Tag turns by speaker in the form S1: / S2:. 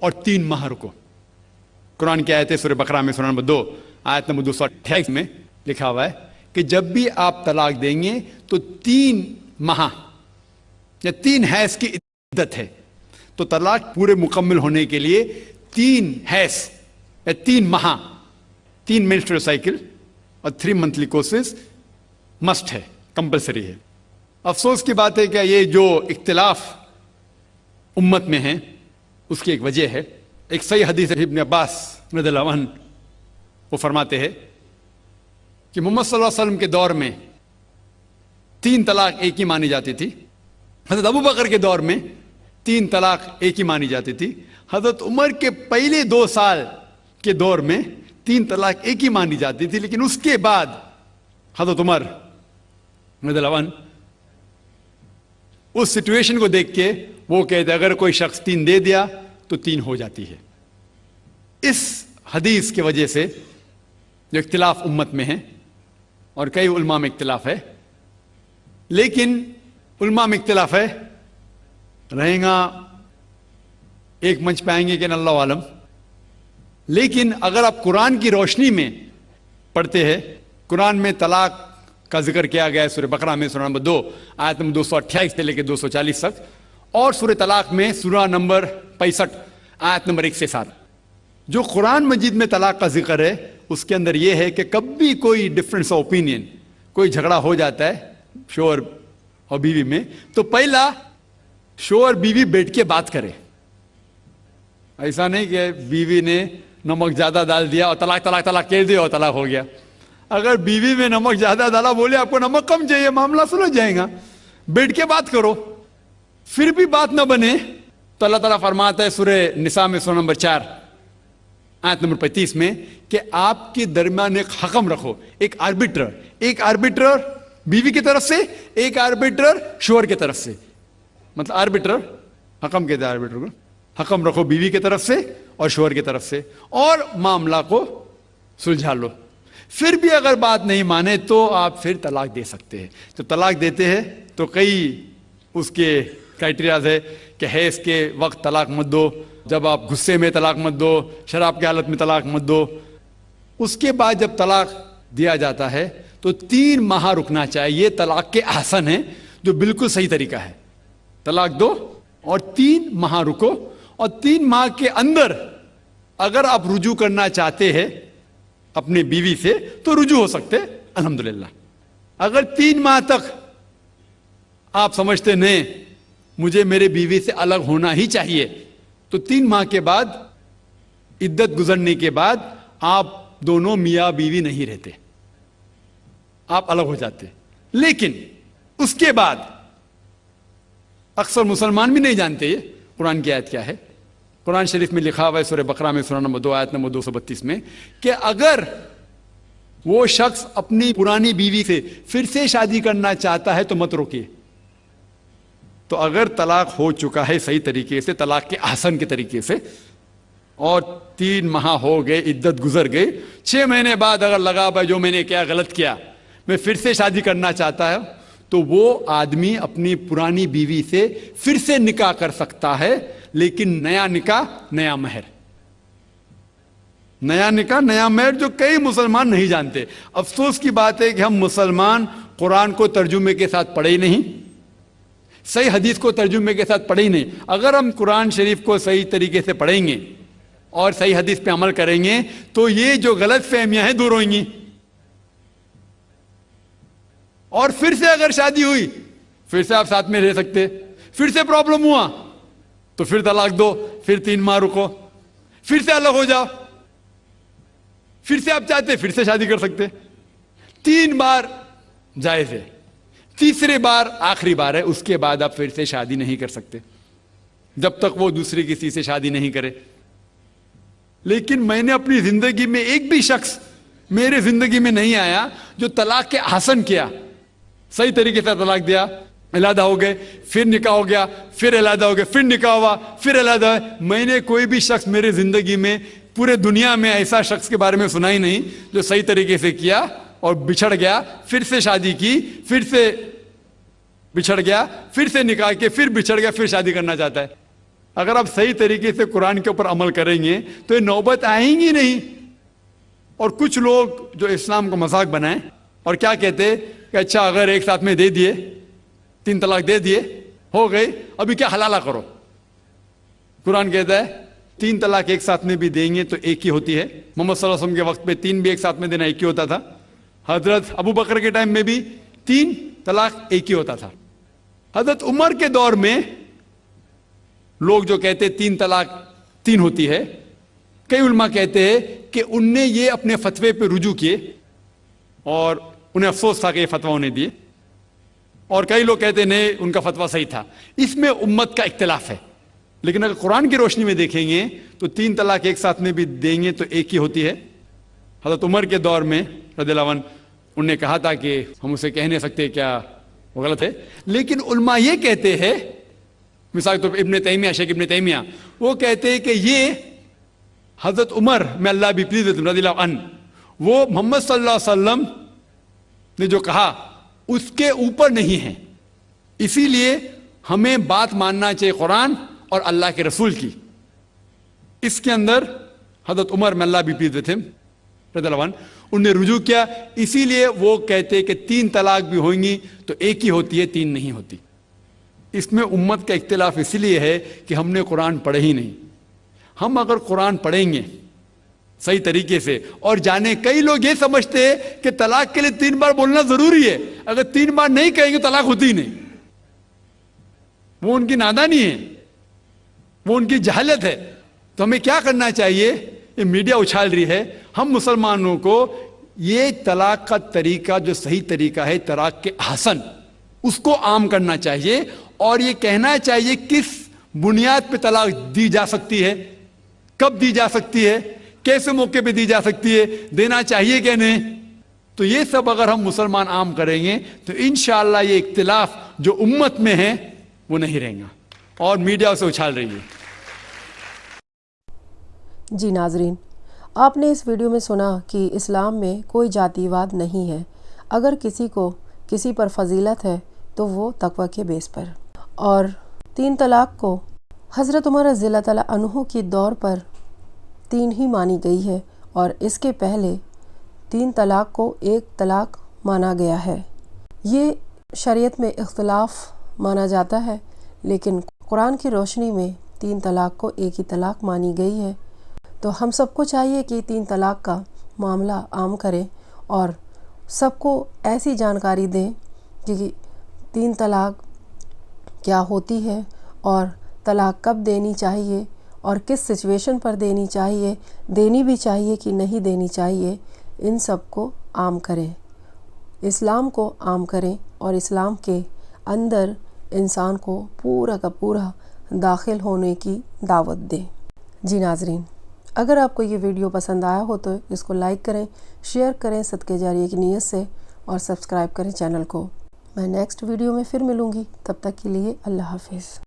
S1: اور 3 ماہ رکو. قرآن کی آیت ہے سورہ بقرہ میں سورہ نمبر 2 آیت نمبر 228 میں لکھا ہوا ہے کہ جب بھی آپ طلاق دیں گے تو 3 ماہ یا 3 حیض کی عدت ہے. تو طلاق پورے مکمل ہونے کے لیے 3 حیض یا 3 ماہ 3 menstrual سائیکل اور 3 monthly courses مسٹ ہے, کمپلسری ہے. افسوس کی بات ہے کہ یہ جو اختلاف امت میں ہے اس کی ایک وجہ ہے. ایک صحیح حدیث ابن عباس رضی اللہ عنہ وہ فرماتے ہیں کہ محمد صلی اللہ علیہ وسلم کے دور میں 3 طلاق ایک ہی مانی جاتی تھی. حضرت ابو بکر کے دور میں 3 طلاق ایک ہی مانی جاتی تھی. حضرت عمر کے پہلے 2 سال کے دور میں 3 طلاق ایک ہی مانی جاتی تھی. لیکن اس کے بعد حضرت عمر رضی اللہ عنہ اس سچویشن کو دیکھ کے وہ کہتے اگر کوئی شخص 3 دے دیا تو 3 ہو جاتی ہے. اس حدیث کی وجہ سے جو اختلاف امت میں ہے اور کئی علماء میں اختلاف ہے, لیکن علماء میں اختلاف ہے رہیں گا ایک منچ پہ آئیں گے کہ اللہ عالم. لیکن اگر آپ قرآن کی روشنی میں پڑھتے ہیں, قرآن میں طلاق کا ذکر کیا گیا ہے سورہ بقرہ میں سورہ نمبر 2 آیت نمبر 228 سے لے کے 240 تک, اور سورہ طلاق میں سورہ نمبر 65 آیت نمبر 1 سے 7. جو قرآن مجید میں طلاق کا ذکر ہے اس کے اندر یہ ہے کہ کبھی کوئی ڈفرینس آف اوپینین, کوئی جھگڑا ہو جاتا ہے شوہر اور بیوی میں, تو پہلا شوہر بیوی بیٹھ کے بات کرے. ایسا نہیں کہ بیوی نے نمک زیادہ ڈال دیا اور طلاق طلاق طلاق کہہ دیا اور طلاق ہو گیا. اگر بیوی میں نمک زیادہ ڈالا, بولے آپ کو نمک کم چاہیے, معاملہ سلجھ جائے گا, بیٹھ کے بات کرو. پھر بھی بات نہ بنے تو اللہ تعالیٰ فرماتا ہے سورہ نساء میں سورہ نمبر 4 آیت نمبر 35 میں کہ آپ کے درمیان ایک حکم رکھو, ایک آربیٹر بیوی کی طرف سے, ایک آربیٹر شوہر کی طرف سے. مطلب آربیٹر حکم کہتے ہیں, آربیٹر کو حکم رکھو بیوی کی طرف سے اور شوہر کی طرف سے, اور معاملہ کو سلجھا لو. پھر بھی اگر بات نہیں مانے تو آپ پھر طلاق دے سکتے ہیں. تو طلاق دیتے ہیں تو کئی اس کے کرائٹیریاز ہے کہ حیض کے وقت طلاق مت دو, جب آپ غصے میں طلاق مت دو, شراب کی حالت میں طلاق مت دو. اس کے بعد جب طلاق دیا جاتا ہے تو 3 ماہ رکنا چاہیے. طلاق کے احسن ہے جو بالکل صحیح طریقہ ہے. طلاق دو اور 3 ماہ رکو, اور 3 ماہ کے اندر اگر آپ رجوع کرنا چاہتے ہیں اپنی بیوی سے تو رجوع ہو سکتے الحمدللہ. اگر 3 ماہ تک آپ سمجھتے نہیں مجھے میرے بیوی سے الگ ہونا ہی چاہیے, تو 3 ماہ کے بعد عدت گزرنے کے بعد آپ دونوں میاں بیوی نہیں رہتے, آپ الگ ہو جاتے. لیکن اس کے بعد اکثر مسلمان بھی نہیں جانتے یہ قرآن کی آیت کیا ہے. قرآن شریف میں لکھا ہوا ہے سورہ بقرہ میں سورہ نمبر 2 آیت نمبر 232 میں کہ اگر وہ شخص اپنی پرانی بیوی سے پھر سے شادی کرنا چاہتا ہے تو مت روکیے. تو اگر طلاق ہو چکا ہے صحیح طریقے سے, طلاق کے احسن کے طریقے سے, اور 3 ماہ ہو گئے, عدت گزر گئی, 6 مہینے بعد اگر لگا بھائی جو میں نے کیا غلط کیا, میں پھر سے شادی کرنا چاہتا ہے, تو وہ آدمی اپنی پرانی بیوی سے پھر سے نکاح کر سکتا ہے, لیکن نیا نکاح نیا مہر. نیا نکاح نیا مہر جو کئی مسلمان نہیں جانتے. افسوس کی بات ہے کہ ہم مسلمان قرآن کو ترجمے کے ساتھ پڑھے ہی نہیں, صحیح حدیث کو ترجمے کے ساتھ پڑھے ہی نہیں. اگر ہم قرآن شریف کو صحیح طریقے سے پڑھیں گے اور صحیح حدیث پہ عمل کریں گے تو یہ جو غلط فہمیاں ہیں دور ہوئیں گی. اور پھر سے اگر شادی ہوئی پھر سے آپ ساتھ میں رہ سکتے, پھر سے پرابلم ہوا تو پھر طلاق دو, پھر 3 ماہ رکو, پھر سے الگ ہو جاؤ, پھر سے آپ چاہتے پھر سے شادی کر سکتے. 3 بار جائز ہے, تیسرے بار آخری بار ہے, اس کے بعد آپ پھر سے شادی نہیں کر سکتے جب تک وہ دوسری کسی سے شادی نہیں کرے. لیکن میں نے اپنی زندگی میں ایک بھی شخص میرے زندگی میں نہیں آیا جو طلاق کے احسن کیا, صحیح طریقے سے طلاق دیا, علیحدہ ہو گئے, پھر نکاح ہو گیا, پھر علیحدہ ہو گئے, پھر نکاح ہوا, پھر علیحدہ ہے. میں نے کوئی بھی شخص میرے زندگی میں پورے دنیا میں ایسا شخص کے بارے میں سنا ہی نہیں جو صحیح طریقے سے کیا اور بچھڑ گیا, پھر سے شادی کی, پھر سے بچھڑ گیا, پھر سے نکاح کے, پھر بچھڑ گیا, پھر شادی کرنا چاہتا ہے. اگر آپ صحیح طریقے سے قرآن کے اوپر عمل کریں گے تو یہ نوبت آئیں گی نہیں. اور کچھ لوگ جو اسلام کو مذاق بنائیں اور کیا کہتے کہ اچھا اگر ایک ساتھ میں دے دیے 3 طلاق دے دیے ہو گئے ابھی کیا حلالہ کرو. قرآن کہتا ہے 3 طلاق ایک ساتھ میں بھی دیں گے تو ایک ہی ہوتی ہے. محمد صلی اللہ علیہ وسلم کے وقت پہ 3 بھی ایک ساتھ میں دینا ایک ہی ہوتا تھا. حضرت ابو بکر کے ٹائم میں بھی 3 طلاق ایک ہی ہوتا تھا. حضرت عمر کے دور میں لوگ جو کہتے 3 طلاق 3 ہوتی ہے, کئی علماء کہتے ہیں کہ ان نے یہ اپنے فتوے پہ رجوع کیے اور انہیں افسوس تھا کہ یہ فتویٰ انہیں دیے, اور کئی لوگ کہتے نہیں ان کا فتویٰ صحیح تھا. اس میں امت کا اختلاف ہے. لیکن اگر قرآن کی روشنی میں دیکھیں گے تو 3 طلاق ایک ساتھ میں بھی دیں گے تو ایک ہی ہوتی ہے. حضرت عمر کے دور میں رضی اللہ عنہ انہوں نے کہا تھا کہ ہم اسے کہہ نہیں سکتے کیا وہ غلط ہے, لیکن علماء یہ کہتے ہیں, مثال کے طور پر ابن تیمیہ شیخ ابن تیمیہ وہ کہتے ہیں کہ یہ حضرت عمر میں اللہ بھی پلیز رضی اللہ عنہ وہ محمد صلی اللہ علیہ وسلم نے جو کہا اس کے اوپر نہیں ہے, اسی لیے ہمیں بات ماننا چاہیے قرآن اور اللہ کے رسول کی. اس کے اندر حضرت عمر میں اللہ بھی پلیز رضی اللہ عنہ انہوں نے رجوع کیا, اسی لیے وہ کہتے کہ 3 طلاق بھی ہوئیں گی تو ایک ہی ہوتی ہے 3 نہیں ہوتی. اس میں امت کا اختلاف اس لیے ہے کہ ہم نے قرآن پڑھے ہی نہیں. ہم اگر قرآن پڑھیں گے صحیح طریقے سے اور جانے, کئی لوگ یہ سمجھتے ہیں کہ طلاق کے لیے 3 بار بولنا ضروری ہے, اگر 3 بار نہیں کہیں گے طلاق ہوتی ہی نہیں. وہ ان کی نادانی ہے, وہ ان کی جہالت ہے. تو ہمیں کیا کرنا چاہیے, یہ میڈیا اچھال رہی ہے, ہم مسلمانوں کو یہ طلاق کا طریقہ جو صحیح طریقہ ہے طلاق کے احسن اس کو عام کرنا چاہیے, اور یہ کہنا چاہیے کس بنیاد پہ طلاق دی جا سکتی ہے, کب دی جا سکتی ہے, کیسے موقع پہ دی جا سکتی ہے, دینا چاہیے کہ نہیں. تو یہ سب اگر ہم مسلمان عام کریں گے تو انشاءاللہ یہ اختلاف جو امت میں ہے وہ نہیں رہیں گا, اور میڈیا اسے اچھال رہی ہے.
S2: جی ناظرین, آپ نے اس ویڈیو میں سنا کہ اسلام میں کوئی جاتی واد نہیں ہے. اگر کسی کو کسی پر فضیلت ہے تو وہ تقوی کے بیس پر. اور 3 طلاق کو حضرت عمر رضی اللہ تعالیٰ عنہ کی دور پر 3 ہی مانی گئی ہے, اور اس کے پہلے 3 طلاق کو 1 طلاق مانا گیا ہے. یہ شریعت میں اختلاف مانا جاتا ہے, لیکن قرآن کی روشنی میں 3 طلاق کو 1 ہی طلاق مانی گئی ہے. تو ہم سب کو چاہیے کہ 3 طلاق کا معاملہ عام کریں اور سب کو ایسی جانکاری دیں کہ 3 طلاق کیا ہوتی ہے اور طلاق کب دینی چاہیے اور کس سچویشن پر دینی چاہیے, دینی بھی چاہیے کہ نہیں دینی چاہیے. ان سب کو عام کریں, اسلام کو عام کریں, اور اسلام کے اندر انسان کو پورا کا پورا داخل ہونے کی دعوت دیں. جی ناظرین, اگر آپ کو یہ ویڈیو پسند آیا ہو تو اس کو لائک کریں, شیئر کریں صدقہ جاریہ کی نیت سے, اور سبسکرائب کریں چینل کو. میں نیکسٹ ویڈیو میں پھر ملوں گی, تب تک کے لیے اللہ حافظ.